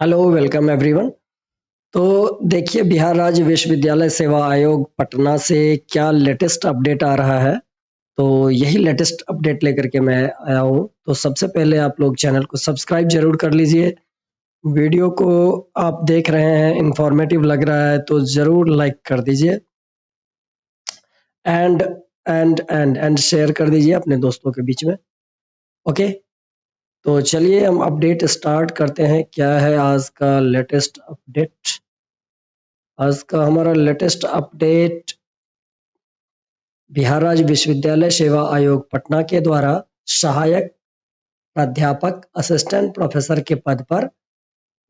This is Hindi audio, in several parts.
Hello, welcome everyone. तो देखिए, बिहार राज्य विश्वविद्यालय सेवा आयोग पटना से क्या लेटेस्ट अपडेट आ रहा है। तो यही लेटेस्ट अपडेट लेकर के मैं आया हूँ। तो सबसे पहले आप लोग चैनल को सब्सक्राइब जरूर कर लीजिए। वीडियो को आप देख रहे हैं, इंफॉर्मेटिव लग रहा है तो जरूर लाइक कर दीजिए एंड शेयर कर दीजिए अपने दोस्तों के बीच में। ओके, तो चलिए हम अपडेट स्टार्ट करते हैं। क्या है आज का लेटेस्ट अपडेट? आज का हमारा लेटेस्ट अपडेट बिहार राज्य विश्वविद्यालय सेवा आयोग पटना के द्वारा सहायक प्राध्यापक असिस्टेंट प्रोफेसर के पद पर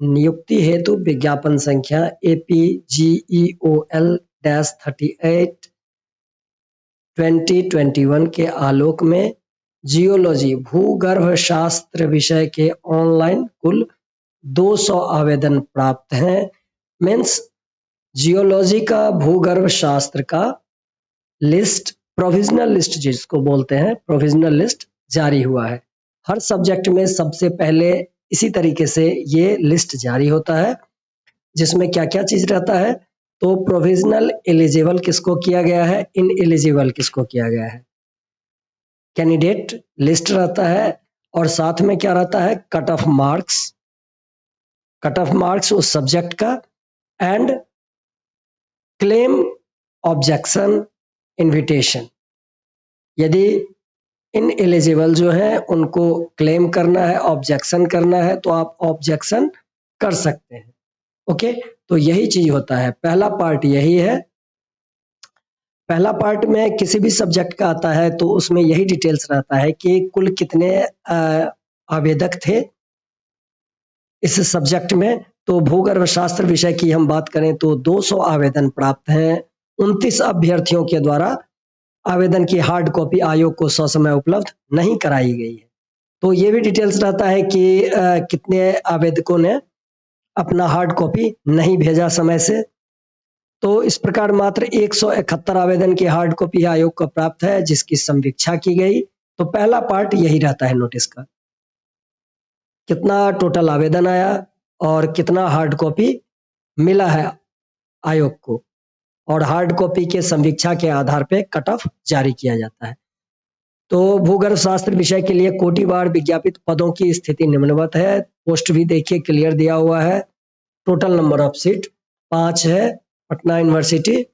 नियुक्ति हेतु विज्ञापन संख्या APGEOL-38 2021 के आलोक में जियोलॉजी भूगर्भ शास्त्र विषय के ऑनलाइन कुल 200 आवेदन प्राप्त हैं। मीन्स जियोलॉजी का भूगर्भ शास्त्र का लिस्ट, प्रोविजनल लिस्ट जिसको बोलते हैं, प्रोविजनल लिस्ट जारी हुआ है। हर सब्जेक्ट में सबसे पहले इसी तरीके से ये लिस्ट जारी होता है, जिसमें क्या क्या चीज रहता है। तो प्रोविजनल एलिजिबल किसको किया गया है, इन एलिजिबल किसको किया गया है, कैंडिडेट लिस्ट रहता है। और साथ में क्या रहता है, कट ऑफ मार्क्स उस सब्जेक्ट का, एंड क्लेम, ऑब्जेक्शन, इनविटेशन। यदि इन एलिजिबल जो है उनको क्लेम करना है, ऑब्जेक्शन करना है, तो आप ऑब्जेक्शन कर सकते हैं। ओके, तो यही चीज होता है। पहला पार्ट यही है। पहला पार्ट में किसी भी सब्जेक्ट का आता है तो उसमें यही डिटेल्स रहता है कि कुल कितने आवेदक थे इस सब्जेक्ट में। तो भूगर्भ शास्त्र विषय की हम बात करें तो 200 आवेदन प्राप्त हैं। 29 अभ्यर्थियों के द्वारा आवेदन की हार्ड कॉपी आयोग को ससमय उपलब्ध नहीं कराई गई है। तो ये भी डिटेल्स रहता है कि कितने आवेदकों ने अपना हार्ड कॉपी नहीं भेजा समय से। तो इस प्रकार मात्र 171 आवेदन की हार्ड कॉपी आयोग को प्राप्त है, जिसकी समीक्षा की गई। तो पहला पार्ट यही रहता है नोटिस का, कितना टोटल आवेदन आया और कितना हार्ड कॉपी मिला है आयोग को, और हार्ड कॉपी के समीक्षा के आधार पे कट ऑफ जारी किया जाता है। तो भूगर्भ शास्त्र विषय के लिए कोटिवार विज्ञापित पदों की स्थिति निम्नवत है। पोस्ट भी देखिए क्लियर दिया हुआ है। टोटल नंबर ऑफ सीट 5 है। पटना यूनिवर्सिटी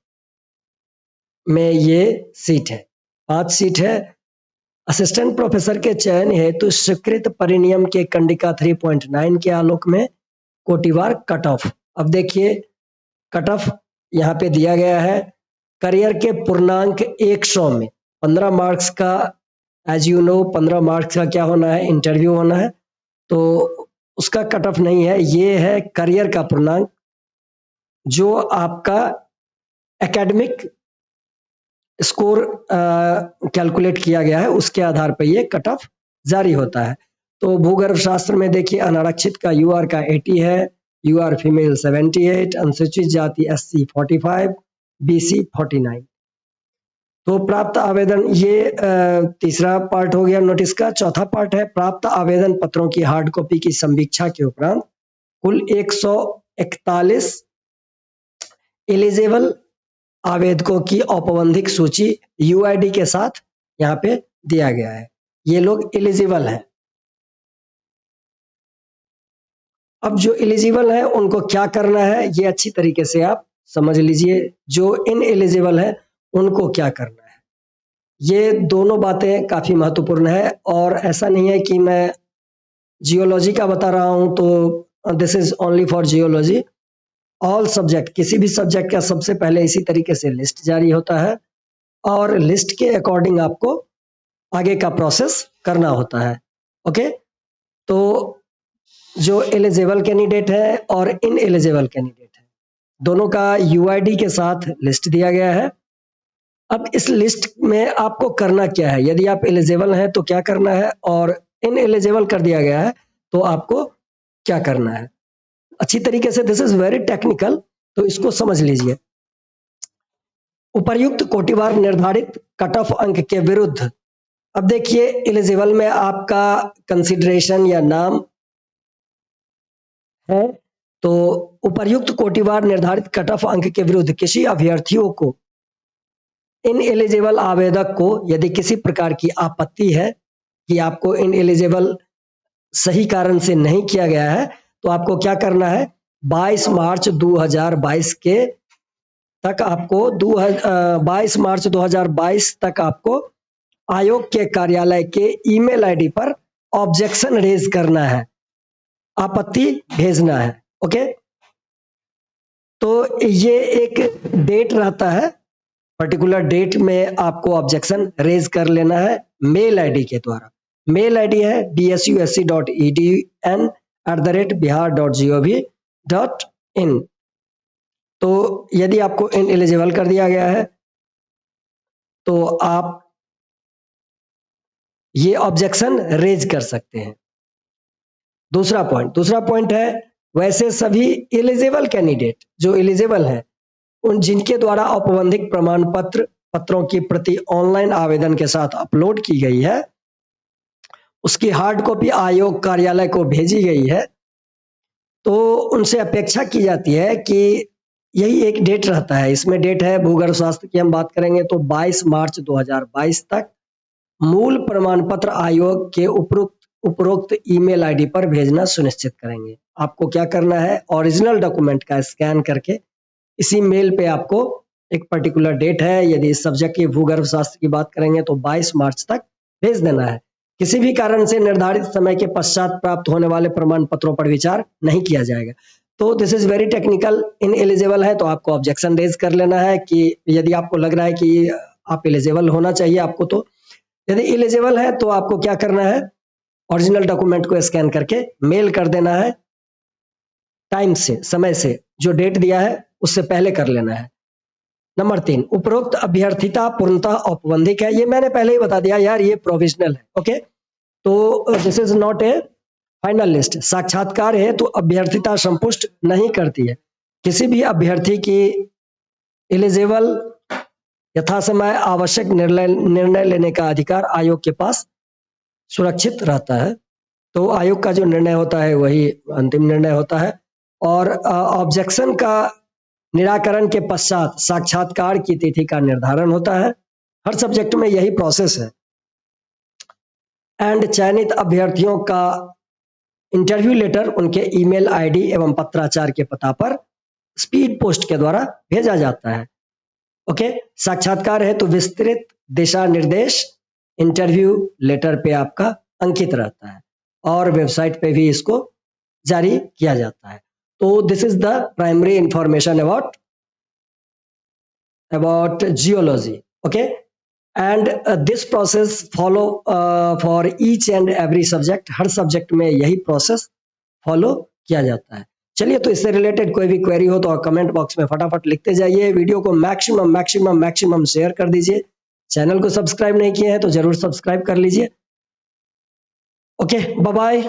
में ये सीट है, 5 सीट है। असिस्टेंट प्रोफेसर के चयन हेतु स्वीकृत परिनियम के कंडिका 3.9 के आलोक में कोटिवार कट ऑफ। अब देखिए कट ऑफ यहाँ पे दिया गया है। करियर के पूर्णांक 100 में 15 मार्क्स का, एज यू नो 15 मार्क्स का क्या होना है, इंटरव्यू होना है। तो उसका कट ऑफ नहीं है, ये है करियर का पूर्णांक जो आपका एकेडमिक स्कोर कैलकुलेट किया गया है, उसके आधार पर ये कट ऑफ जारी होता है। तो भूगर्भ शास्त्र में देखिए अनारक्षित का यूआर का 80 है, यूआर फीमेल 78, अनुसूचित जाति SC 45, BC 49। तो प्राप्त आवेदन, ये तीसरा पार्ट हो गया नोटिस का। चौथा पार्ट है प्राप्त आवेदन पत्रों की हार्ड कॉपी की समीक्षा के उपरांत कुल 141 एलिजिबल आवेदकों की औपबंधिक सूची UID के साथ यहाँ पे दिया गया है। ये लोग एलिजिबल हैं। अब जो एलिजिबल है उनको क्या करना है, ये अच्छी तरीके से आप समझ लीजिए। जो इन एलिजिबल है उनको क्या करना है, ये दोनों बातें काफी महत्वपूर्ण है। और ऐसा नहीं है कि मैं जियोलॉजी का बता रहा हूं तो this is only for geology. All subject, किसी भी सब्जेक्ट का सबसे पहले इसी तरीके से लिस्ट जारी होता है और लिस्ट के अकॉर्डिंग आपको आगे का प्रोसेस करना होता है। ओके, तो जो एलिजिबल कैंडिडेट है और इन एलिजिबल कैंडिडेट है, दोनों का UID के साथ लिस्ट दिया गया है। अब इस लिस्ट में आपको करना क्या है, यदि आप एलिजिबल हैं तो क्या करना है, और इन एलिजिबल कर दिया गया है तो आपको क्या करना है। अच्छी तरीके से, दिस इज वेरी टेक्निकल, तो इसको समझ लीजिए। उपर्युक्त कोटिवार निर्धारित कट ऑफ अंक के विरुद्ध अब देखिए एलिजिबल में आपका कंसिडरेशन या नाम है, तो उपर्युक्त कोटिवार निर्धारित कट ऑफ अंक के विरुद्ध किसी अभ्यर्थियों को इन एलिजिबल आवेदक को यदि किसी प्रकार की आपत्ति है कि आपको इन एलिजिबल सही कारण से नहीं किया गया है, तो आपको क्या करना है, 22 मार्च 2022 के तक आपको 22 मार्च 2022 तक आपको आयोग के कार्यालय के ईमेल आईडी पर ऑब्जेक्शन रेज करना है, आपत्ति भेजना है। ओके, तो ये एक डेट रहता है, पर्टिकुलर डेट में आपको ऑब्जेक्शन रेज कर लेना है मेल आईडी के द्वारा। मेल आईडी है dsusc.edu@bihar.gov.in। तो यदि आपको इनएलिजिबल कर दिया गया है तो आप ये ऑब्जेक्शन रेज कर सकते हैं। दूसरा पॉइंट है, वैसे सभी एलिजिबल कैंडिडेट जो एलिजिबल हैं उन जिनके द्वारा औपबंधिक प्रमाण पत्रों की प्रति ऑनलाइन आवेदन के साथ अपलोड की गई है, उसकी हार्ड कॉपी आयोग कार्यालय को भेजी गई है, तो उनसे अपेक्षा की जाती है कि यही एक डेट रहता है, इसमें डेट है भूगर्भ स्वास्थ्य की हम बात करेंगे तो 22 मार्च 2022 तक मूल प्रमाण पत्र आयोग के उपरोक्त ईमेल आईडी पर भेजना सुनिश्चित करेंगे। आपको क्या करना है, ओरिजिनल डॉक्यूमेंट का स्कैन करके इसी मेल पे आपको एक पर्टिकुलर डेट है, यदि इस सब्जेक्ट की भूगर्भ शास्त्र की बात करेंगे तो 22 मार्च तक भेज देना है। किसी भी कारण से निर्धारित समय के पश्चात प्राप्त होने वाले प्रमाण पत्रों पर विचार नहीं किया जाएगा। तो this is very technical. In eligible है तो आपको ऑब्जेक्शन रेज कर लेना है कि यदि आपको लग रहा है कि आप एलिजिबल होना चाहिए आपको, तो यदि एलिजिबल है तो आपको क्या करना है, ओरिजिनल डॉक्यूमेंट को स्कैन करके मेल कर देना है, टाइम से, समय से, जो डेट दिया है उससे पहले कर लेना है। नंबर 3, उपरोक्त अभ्यर्थिता पूर्णतः औपबंधिक है। ये मैंने पहले ही बता दिया यार, ये प्रोविजनल है। ओके, तो this is not A final list. साक्षात्कार है तो अभ्यर्थिता संपुष्ट नहीं करती है। किसी भी अभ्यर्थी की एलिजिबल यथासमय आवश्यक निर्णय लेने का अधिकार आयोग के पास सुरक्षित रहता है। तो आयोग का जो निर्णय होता है वही अंतिम निर्णय होता है। और ऑब्जेक्शन का निराकरण के पश्चात साक्षात्कार की तिथि का निर्धारण होता है। हर सब्जेक्ट में यही प्रोसेस है। एंड चयनित अभ्यर्थियों का इंटरव्यू लेटर उनके ईमेल आईडी एवं पत्राचार के पता पर स्पीड पोस्ट के द्वारा भेजा जाता है। ओके, साक्षात्कार है तो विस्तृत दिशा निर्देश इंटरव्यू लेटर पे आपका अंकित रहता है और वेबसाइट पे भी इसको जारी किया जाता है। तो this is the primary information about geology. Okay, and this process follow for each and every subject. Her subject में यही प्रोसेस फॉलो किया जाता है। चलिए, तो इससे रिलेटेड कोई भी क्वेरी हो तो कमेंट बॉक्स में फटाफट लिखते जाइए। वीडियो को मैक्सिमम शेयर कर दीजिए। चैनल को सब्सक्राइब नहीं किए हैं तो जरूर सब्सक्राइब कर लीजिए। Okay, bye bye.